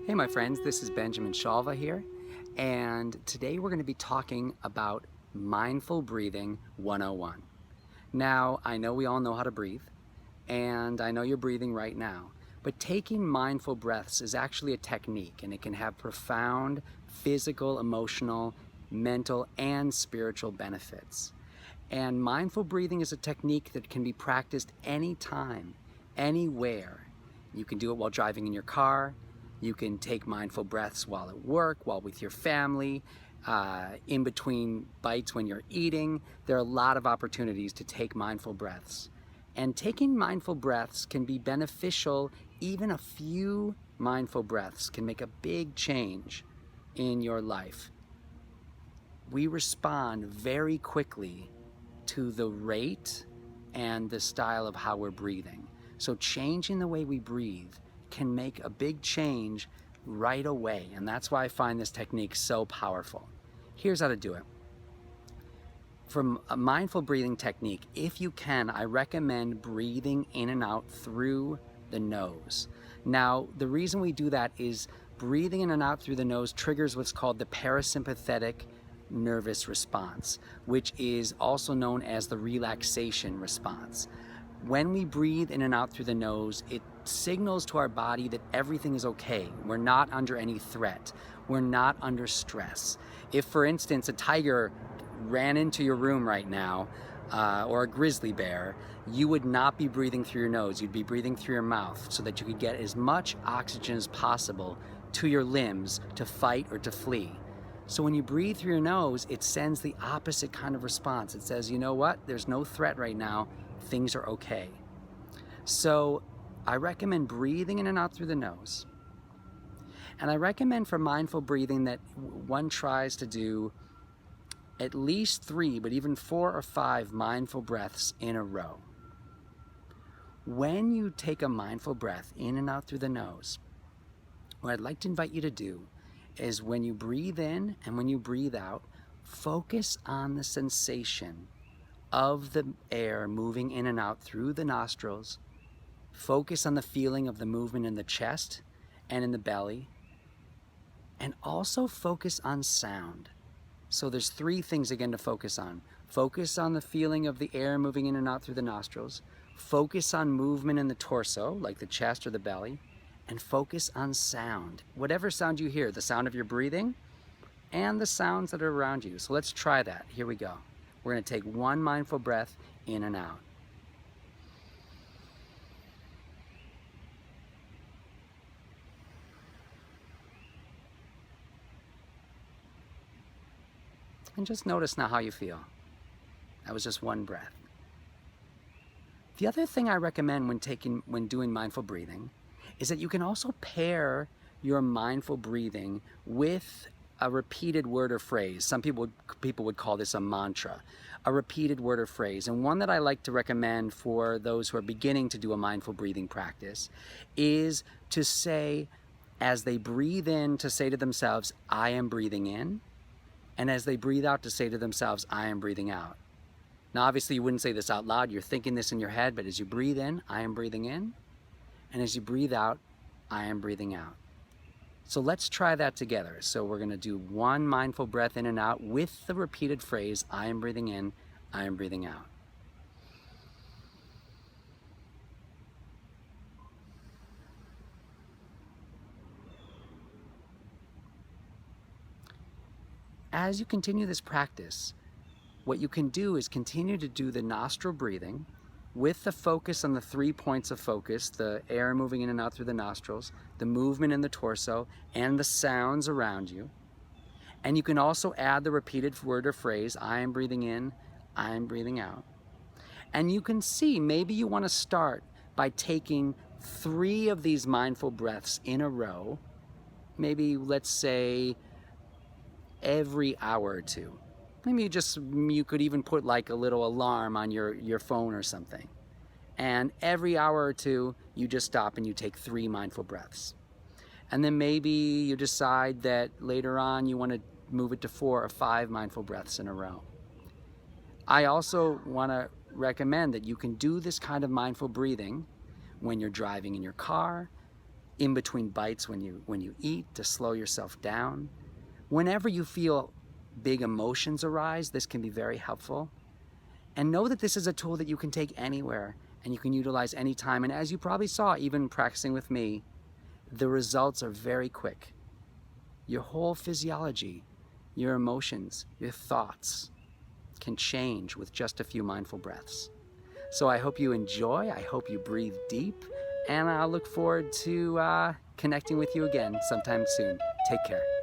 Hey my friends, this is Benjamin Shalva here, and today we're going to be talking about Mindful Breathing 101. Now, I know we all know how to breathe, and I know you're breathing right now, but taking mindful breaths is actually a technique, and it can have profound physical, emotional, mental, and spiritual benefits. And mindful breathing is a technique that can be practiced anytime, anywhere. You can do it while driving in your car. You can take mindful breaths while at work, while with your family, in between bites when you're eating. There are a lot of opportunities to take mindful breaths. And taking mindful breaths can be beneficial. Even a few mindful breaths can make a big change in your life. We respond very quickly to the rate and the style of how we're breathing. So changing the way we breathe can make a big change right away, and that's why I find this technique so powerful. Here's how to do it. From a mindful breathing technique, if you can, I recommend breathing in and out through the nose. Now, the reason we do that is breathing in and out through the nose triggers what's called the parasympathetic nervous response, which is also known as the relaxation response. When we breathe in and out through the nose, it signals to our body that everything is okay. We're not under any threat. We're not under stress. If, for instance, a tiger ran into your room right now, or a grizzly bear, you would not be breathing through your nose. You'd be breathing through your mouth so that you could get as much oxygen as possible to your limbs to fight or to flee. So when you breathe through your nose, it sends the opposite kind of response. It says, you know what? There's no threat right now. Things are okay. So I recommend breathing in and out through the nose. And I recommend for mindful breathing that one tries to do at least 3, but even 4 or 5 mindful breaths in a row. When you take a mindful breath in and out through the nose, what I'd like to invite you to do is when you breathe in and when you breathe out, focus on the sensation of the air moving in and out through the nostrils. Focus on the feeling of the movement in the chest and in the belly. And also focus on sound. So there's 3 things again to focus on. Focus on the feeling of the air moving in and out through the nostrils. Focus on movement in the torso, like the chest or the belly. And focus on sound. Whatever sound you hear, the sound of your breathing and the sounds that are around you. So let's try that. Here we go. We're going to take 1 mindful breath in and out. And just notice now how you feel. That was just 1 breath. The other thing I recommend when doing mindful breathing is that you can also pair your mindful breathing with a repeated word or phrase. Some people would call this a mantra, a repeated word or phrase. And one that I like to recommend for those who are beginning to do a mindful breathing practice is to say, as they breathe in, to say to themselves, I am breathing in. And as they breathe out, to say to themselves, I am breathing out. Now, obviously, you wouldn't say this out loud. You're thinking this in your head, but as you breathe in, I am breathing in. And as you breathe out, I am breathing out. So let's try that together. So we're going to do 1 mindful breath in and out with the repeated phrase, I am breathing in, I am breathing out. As you continue this practice, what you can do is continue to do the nostril breathing with the focus on the 3 points of focus, the air moving in and out through the nostrils, the movement in the torso, and the sounds around you. And you can also add the repeated word or phrase, I am breathing in, I am breathing out. And you can see, maybe you want to start by taking 3 of these mindful breaths in a row, maybe let's say every hour or 2. Maybe you could even put like a little alarm on your phone or something. And every hour or 2, you just stop and you take 3 mindful breaths. And then maybe you decide that later on you want to move it to 4 or 5 mindful breaths in a row. I also want to recommend that you can do this kind of mindful breathing when you're driving in your car, in between bites when you eat, to slow yourself down. Whenever you feel big emotions arise, this can be very helpful. And know that this is a tool that you can take anywhere and you can utilize anytime. And as you probably saw, even practicing with me, the results are very quick. Your whole physiology, your emotions, your thoughts can change with just a few mindful breaths. So I hope you enjoy, I hope you breathe deep, and I look forward to connecting with you again sometime soon. Take care.